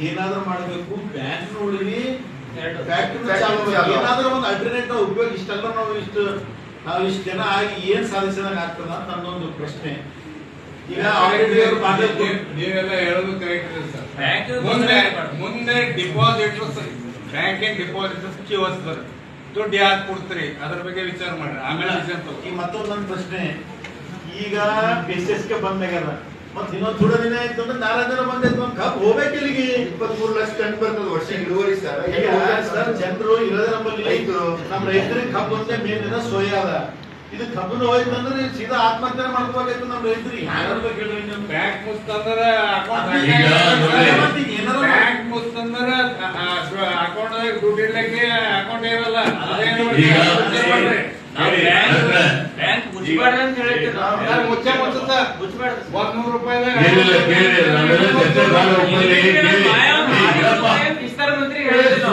ಏನಾದ್ರೂ ಮಾಡಬೇಕು, ಬ್ಯಾಂಕ್ ನೋಡಿರಿ, ಏನಾದ್ರೂ ಒಂದು ಅಲ್ಟರ್ನೇಟಿವ್ ಉಪಯೋಗ. ಇಷ್ಟೆಲ್ಲ ನಾವು ಇಷ್ಟು ಜನ ಆಗಿ ಏನ್ ಸಾಧಿಸಿದಾಗ ಆಗ್ತದ ಅಂತ ನನ್ನೊಂದು ಪ್ರಶ್ನೆ. ಈಗ ನೀವೆಲ್ಲ ಹೇಳೋದು ಕರೆಕ್ಟ್ ಇದೆ ಸರ್. ಮುಂದೆ ಡಿಪಾಸಿಟರ್ಸ್, ಬ್ಯಾಂಕಿಂಗ್ ಡಿಪಾಸಿಟರ್ಸ್ ಕಿವಸ್ತಾರೆ, ದುಡ್ಡು ಯಾಕೆ ಕೊಡ್ತೀರಿ ಅದ್ರ ಬಗ್ಗೆ ವಿಚಾರ ಮಾಡ್ರಿ, ಆಮೇಲೆ ವಿಚಾರ ತಗೋ. ಈಗ ಮತ್ತೊಂದು ಪ್ರಶ್ನೆ, ಈಗ ಬಿಸಿನೆಸ್ಗೆ ಬಂದಾಗ್ಯದ, ಮತ್ತೆ ಇನ್ನೊಂದು ಥೋಡೆ ದಿನ ಆಯ್ತು ಅಂದ್ರೆ 4 ದಿನ ಬಂದೈತು, ಒಂದು ಕಪ್ ಹೋಗ್ಬೇಕು ಇಲ್ಲಿಗೆ. 23 ಲಕ್ಷ ಟನ್ ಬರ್ತದೆ ವರ್ಷ ಇಳುವರಿ ಸರ್. ಸರ್ ಜನರು ಇರೋದೇ ನಮ್ಮಲ್ಲಿ ರೈತರು, ನಮ್ಮ ರೈತರಿಗೆ ಕಬ್ಬು ಒಂದೇ ಮೇನ್ ದಿನ ಸೋಯಾ ಅದ. ಇದು ಕಬ್ಬು ಹೋಯ್ತು ಅಂದ್ರೆ ಸೀದಾ ಆತ್ಮಹತ್ಯೆ ಮಾಡ್ಕೋಬೇಕಾಯ್ತು ನಮ್ಮ ರೈತರಿಗೆ. ಬ್ಯಾಂಕ್ ಮುಸ್ತಂದ್ರೆ ಬ್ಯಾಂಕ್ ಮುಸ್ತಂದ್ರೆ ಅಕೌಂಟ್ ದುಡ್ಡು ಇಡ್ಲಿಕ್ಕೆ ಅಕೌಂಟ್ ಇರಲ್ಲ. ಮುಚ್ಚೆ ಮುಚ್ಚುತ್ತ 100 ರೂಪಾಯಿ ವಿಸ್ತಾರ ಮಂತ್ರಿ ಹೇಳಿದ್ರು.